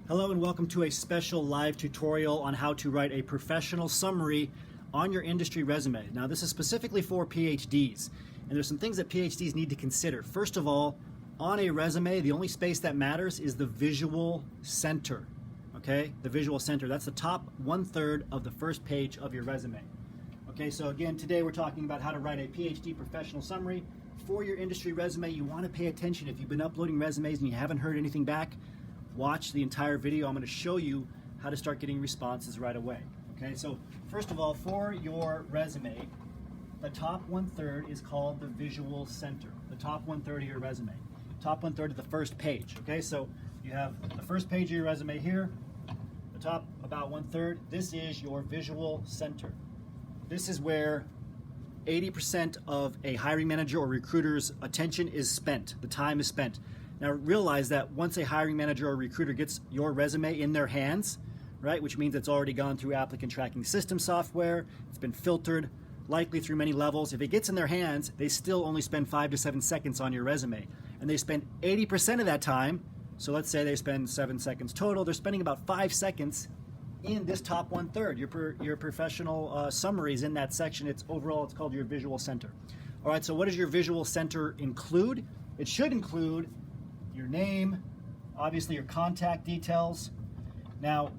Hello and welcome to a special live tutorial on how to write a professional summary on your industry resume. Now this is specifically for PhDs, and there's some things that PhDs need to consider. First of all, on a resume, the only space that matters is the visual center, okay? The visual center, that's the top 1/3 of the first page of your resume. Okay, so again, today we're talking about how to write a PhD professional summary for your industry resume. You want to pay attention. If you've been uploading resumes and you haven't heard anything back, watch the entire video. I'm going to show you how to start getting responses right away. Okay, so first of all, for your resume, the top 1/3 is called the visual center. The top 1/3 of your resume. Top 1/3 of the first page. Okay, so you have the first page of your resume here, the top about 1/3. This is your visual center. This is where 80% of a hiring manager or recruiter's attention is spent. The time is spent. Now realize that once a hiring manager or recruiter gets your resume in their hands, right, which means it's already gone through applicant tracking system software, it's been filtered, likely through many levels. If it gets in their hands, they still only spend 5 to 7 seconds on your resume. And they spend 80% of that time, so let's say they spend 7 seconds total, they're spending about 5 seconds in this top 1/3. Your professional summaries in that section. It's called your visual center. All right, so what does your visual center include? It should include your name, obviously your contact details. Now,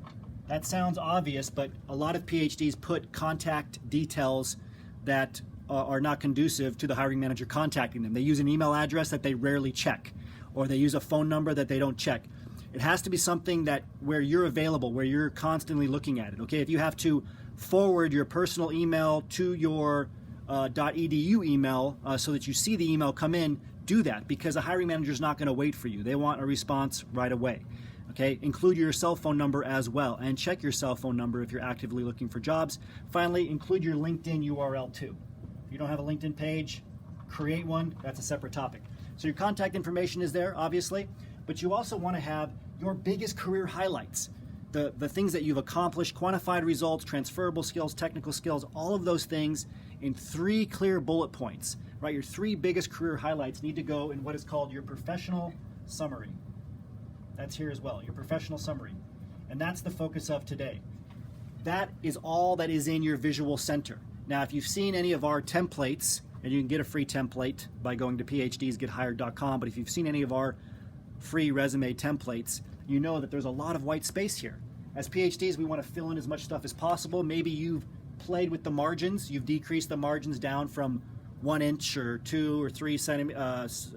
that sounds obvious, but a lot of PhDs put contact details that are not conducive to the hiring manager contacting them. They use an email address that they rarely check, or they use a phone number that they don't check. It has to be something that where you're available, where you're constantly looking at it. Okay, if you have to forward your personal email to your .edu email so that you see the email come in, do that, because a hiring manager is not going to wait for you. They want a response right away. Okay, include your cell phone number as well, and check your cell phone number if you're actively looking for jobs. Finally, include your LinkedIn URL too. If you don't have a LinkedIn page, create one. That's a separate topic. So your contact information is there, obviously, but you also want to have your biggest career highlights. The things that you've accomplished, quantified results, transferable skills, technical skills, all of those things in 3 clear bullet points, right? Your 3 biggest career highlights need to go in what is called your professional summary. That's here as well, your professional summary. And that's the focus of today. That is all that is in your visual center. Now, if you've seen any of our templates, and you can get a free template by going to phdsgethired.com, but if you've seen any of our free resume templates, you know that there's a lot of white space here. As PhDs, we want to fill in as much stuff as possible. Maybe you've played with the margins. You've decreased the margins down from 1 inch or 2 or 3 centimeters,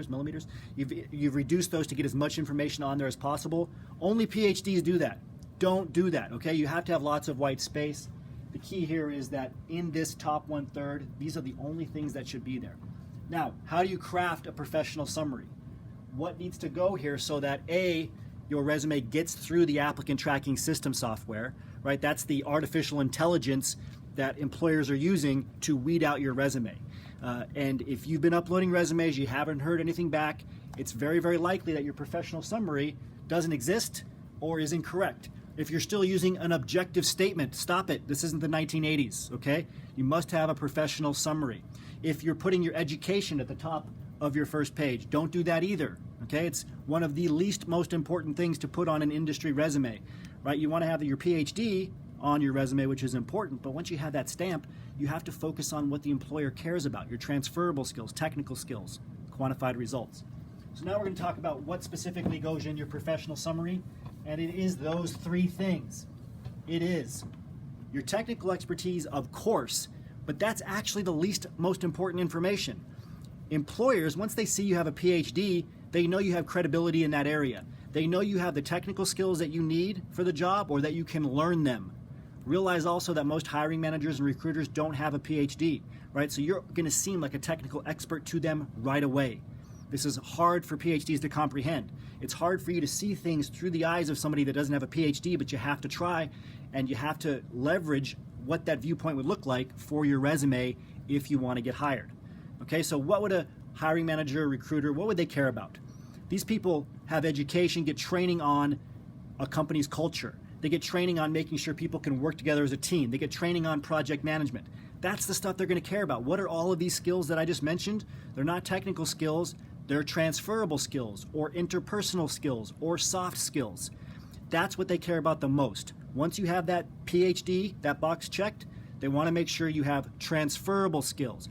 millimeters. You've reduced those to get as much information on there as possible. Only PhDs do that. Don't do that, okay? You have to have lots of white space. The key here is that in this top 1/3, these are the only things that should be there. Now, how do you craft a professional summary? What needs to go here so that A, your resume gets through the applicant tracking system software, right? That's the artificial intelligence that employers are using to weed out your resume. And if you've been uploading resumes, you haven't heard anything back, it's very, very likely that your professional summary doesn't exist or is incorrect. If you're still using an objective statement, stop it. This isn't the 1980s, okay? You must have a professional summary. If you're putting your education at the top of your first page, don't do that either, okay? It's one of the least most important things to put on an industry resume, right? You want to have your PhD on your resume, which is important, but once you have that stamp, you have to focus on what the employer cares about, your transferable skills, technical skills, quantified results. So now we're going to talk about what specifically goes in your professional summary, and it is those 3 things. It is your technical expertise, of course, but that's actually the least most important information. Employers, once they see you have a PhD, they know you have credibility in that area. They know you have the technical skills that you need for the job or that you can learn them. Realize also that most hiring managers and recruiters don't have a PhD, right? So you're going to seem like a technical expert to them right away. This is hard for PhDs to comprehend. It's hard for you to see things through the eyes of somebody that doesn't have a PhD, but you have to try, and you have to leverage what that viewpoint would look like for your resume if you want to get hired. Okay, so what would a hiring manager or recruiter, what would they care about? These people have education, get training on a company's culture. They get training on making sure people can work together as a team. They get training on project management. That's the stuff they're going to care about. What are all of these skills that I just mentioned? They're not technical skills. their transferable skills or interpersonal skills or soft skills. That's what they care about the most. Once you have that PhD, that box checked, they want to make sure you have transferable skills,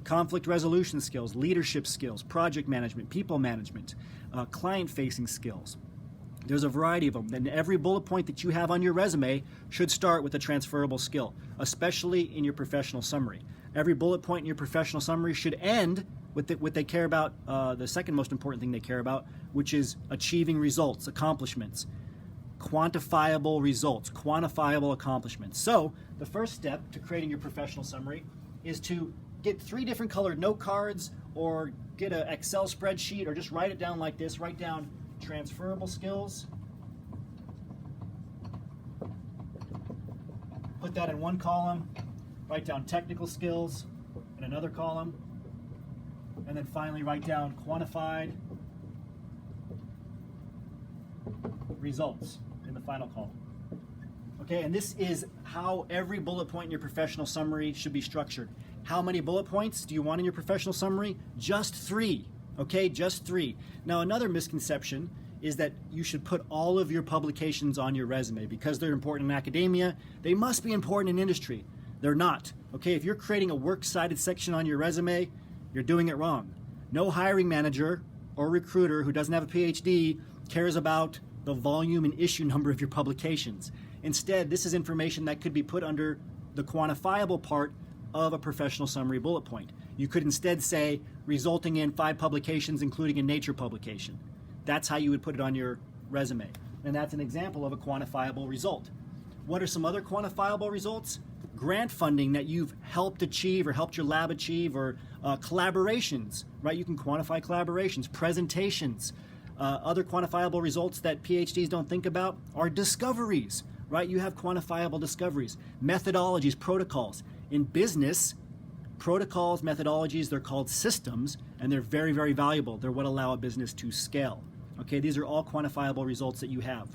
conflict resolution skills, leadership skills, project management, people management, client-facing skills. There's a variety of them, and every bullet point that you have on your resume should start with a transferable skill, especially in your professional summary. Every bullet point in your professional summary should end with what they care about, the second most important thing they care about, which is achieving results, accomplishments, quantifiable results, quantifiable accomplishments. So the first step to creating your professional summary is to get 3 different colored note cards or get an Excel spreadsheet or just write it down like this. Write down transferable skills. Put that in one column. Write down technical skills in another column. And then finally write down quantified results in the final column. Okay, and this is how every bullet point in your professional summary should be structured. How many bullet points do you want in your professional summary? Just 3. Okay, just 3. Now, another misconception is that you should put all of your publications on your resume. Because they're important in academia, they must be important in industry. They're not. Okay, if you're creating a works cited section on your resume, you're doing it wrong. No hiring manager or recruiter who doesn't have a PhD cares about the volume and issue number of your publications. Instead, this is information that could be put under the quantifiable part of a professional summary bullet point. You could instead say, resulting in 5 publications, including a Nature publication. That's how you would put it on your resume. And that's an example of a quantifiable result. What are some other quantifiable results? Grant funding that you've helped achieve or helped your lab achieve, or collaborations, right? You can quantify collaborations, presentations. Other quantifiable results that PhDs don't think about are discoveries, right? You have quantifiable discoveries, methodologies, protocols. In business, protocols, methodologies, they're called systems, and they're very, very valuable. They're what allow a business to scale. Okay, these are all quantifiable results that you have.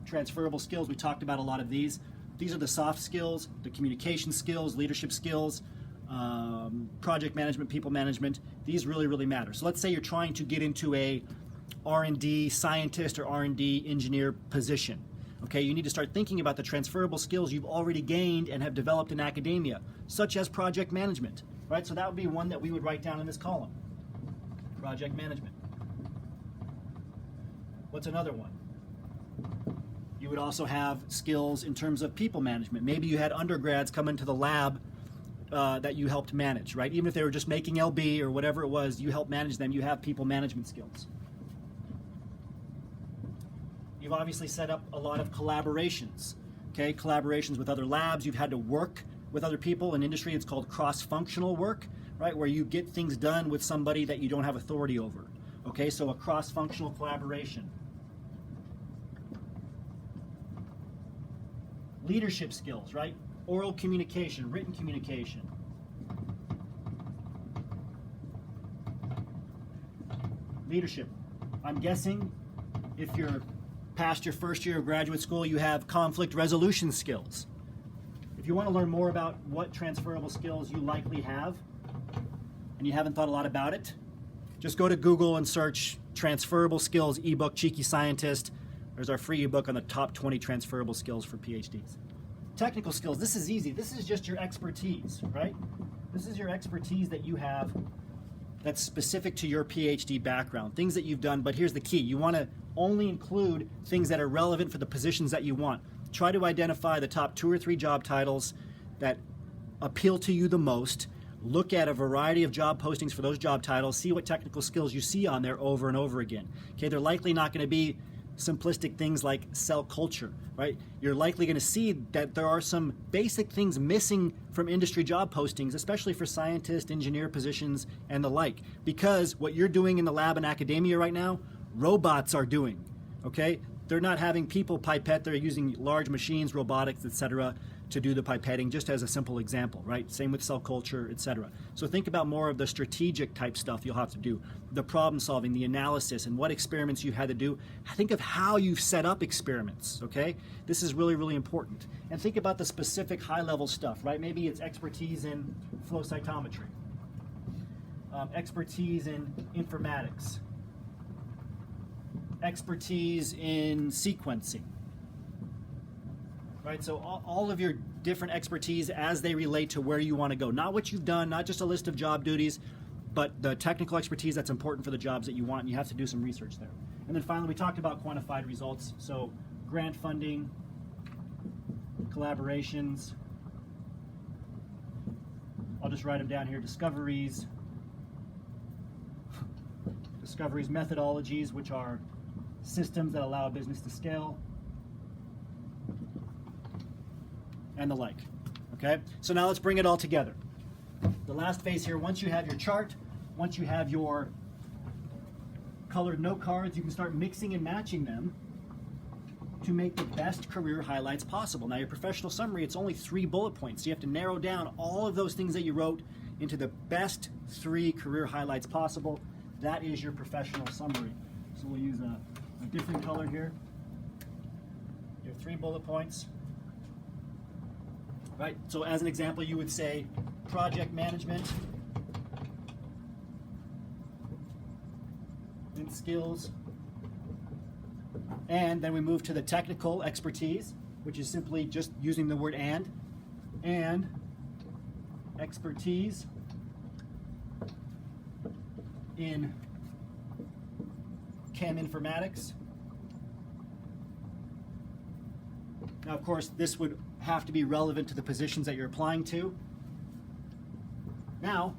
Transferable skills, we talked about a lot of these. These are the soft skills, the communication skills, leadership skills, project management, people management. These really, really matter. So let's say you're trying to get into a R&D scientist or R&D engineer position. Okay, you need to start thinking about the transferable skills you've already gained and have developed in academia, such as project management, right? So that would be one that we would write down in this column, project management. What's another one? You would also have skills in terms of people management. Maybe you had undergrads come into the lab that you helped manage, right? Even if they were just making LB or whatever it was, you helped manage them, you have people management skills. You've obviously set up a lot of collaborations, okay? Collaborations with other labs. You've had to work with other people. In industry, it's called cross-functional work, right? Where you get things done with somebody that you don't have authority over, okay? So a cross-functional collaboration. Leadership skills, right? Oral communication, written communication. Leadership. I'm guessing if you're past your first year of graduate school, you have conflict resolution skills. If you want to learn more about what transferable skills you likely have, and you haven't thought a lot about it, just go to Google and search Transferable Skills ebook, Cheeky Scientist. There's our free ebook on the top 20 transferable skills for PhDs. Technical skills, this is easy. This is just your expertise, right? This is your expertise that you have that's specific to your PhD background, things that you've done, but here's the key. You want to only include things that are relevant for the positions that you want. Try to identify the top 2 or 3 job titles that appeal to you the most. Look at a variety of job postings for those job titles. See what technical skills you see on there over and over again. Okay, they're likely not going to be simplistic things like cell culture, right? You're likely going to see that there are some basic things missing from industry job postings, especially for scientist, engineer positions, and the like. Because what you're doing in the lab and academia right now, robots are doing, okay? They're not having people pipette, they're using large machines, robotics, etc., to do the pipetting, just as a simple example, right? Same with cell culture, etc. So think about more of the strategic type stuff you'll have to do, the problem solving, the analysis, and what experiments you've had to do. Think of how you've set up experiments, okay? This is really, really important. And think about the specific high-level stuff, right? Maybe it's expertise in flow cytometry. expertise in informatics, expertise in sequencing, right? So all of your different expertise as they relate to where you want to go. Not what you've done, not just a list of job duties, but the technical expertise that's important for the jobs that you want, and you have to do some research there. And then finally, we talked about quantified results. So grant funding, collaborations. I'll just write them down here. Discoveries, methodologies, which are systems that allow a business to scale, and the like. Okay? So now let's bring it all together. The last phase here, once you have your chart, once you have your colored note cards, you can start mixing and matching them to make the best career highlights possible. Now, your professional summary, it's only 3 bullet points. So you have to narrow down all of those things that you wrote into the best 3 career highlights possible. That is your professional summary. So we'll use a different color here. You have 3 bullet points. Right, so as an example, you would say project management and skills. And then we move to the technical expertise, which is simply just using the word and expertise in chem informatics. Now, of course, this would have to be relevant to the positions that you're applying to. Now,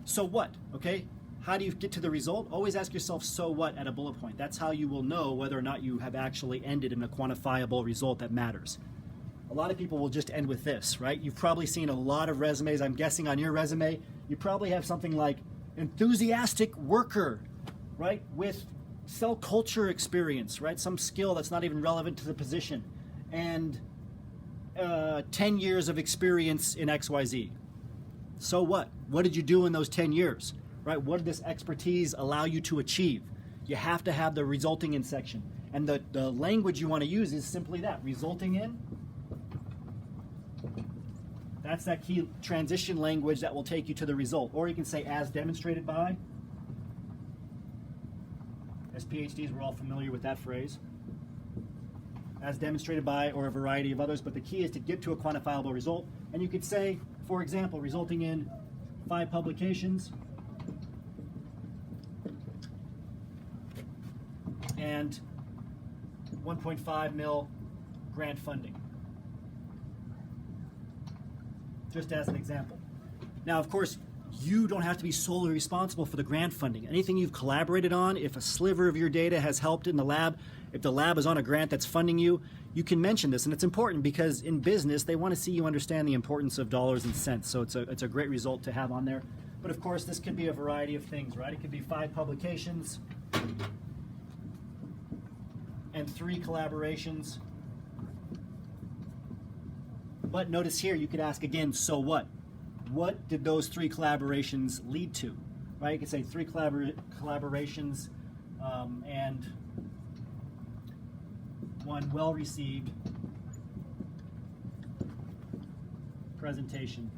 so what, okay? How do you get to the result? Always ask yourself, so what, at a bullet point. That's how you will know whether or not you have actually ended in a quantifiable result that matters. A lot of people will just end with this, right? You've probably seen a lot of resumes. I'm guessing on your resume, you probably have something like enthusiastic worker, right? With cell culture experience, right? Some skill that's not even relevant to the position. And 10 years of experience in XYZ. So what? What did you do in those 10 years? Right? What did this expertise allow you to achieve? You have to have the resulting in section. And the language you want to use is simply that, resulting in. That's that key transition language that will take you to the result. Or you can say as demonstrated by. As PhDs, we're all familiar with that phrase. As demonstrated by, or a variety of others, but the key is to get to a quantifiable result. And you could say, for example, resulting in 5 publications and 1.5 mil grant funding. Just as an example. Now, of course, you don't have to be solely responsible for the grant funding. Anything you've collaborated on, if a sliver of your data has helped in the lab, if the lab is on a grant that's funding you, you can mention this. And it's important because in business, they want to see you understand the importance of dollars and cents. So it's a great result to have on there. But of course, this could be a variety of things, right? It could be 5 publications and 3 collaborations. But notice here, you could ask again, so what? What did those 3 collaborations lead to? Right? You could say 3 collaborations and 1 well-received presentation.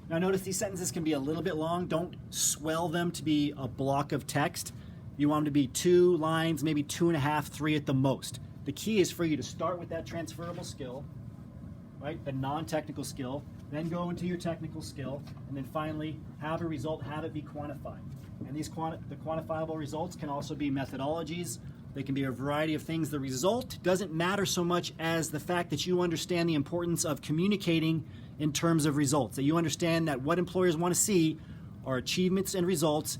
Now notice these sentences can be a little bit long. Don't swell them to be a block of text. You want them to be 2 lines, maybe 2.5, 3 at the most. The key is for you to start with that transferable skill, right? The non-technical skill, then go into your technical skill, and then finally have a result, have it be quantified. And these the quantifiable results can also be methodologies. They can be a variety of things. The result doesn't matter so much as the fact that you understand the importance of communicating in terms of results, that you understand that what employers want to see are achievements and results,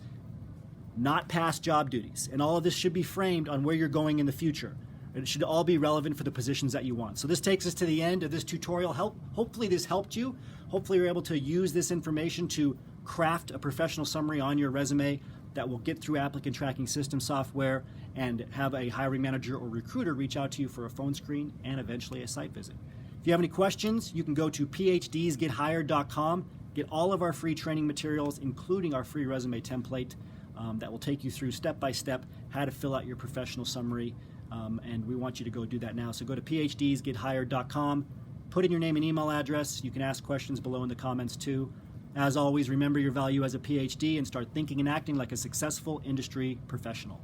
not past job duties. And all of this should be framed on where you're going in the future. It should all be relevant for the positions that you want. So this takes us to the end of this tutorial. Hopefully this helped you. Hopefully you're able to use this information to craft a professional summary on your resume that will get through applicant tracking system software and have a hiring manager or recruiter reach out to you for a phone screen and eventually a site visit. If you have any questions, you can go to phdsgethired.com, get all of our free training materials, including our free resume template that will take you through step-by-step how to fill out your professional summary. And we want you to go do that now. So go to phdsgethired.com, put in your name and email address. You can ask questions below in the comments too. As always, remember your value as a PhD and start thinking and acting like a successful industry professional.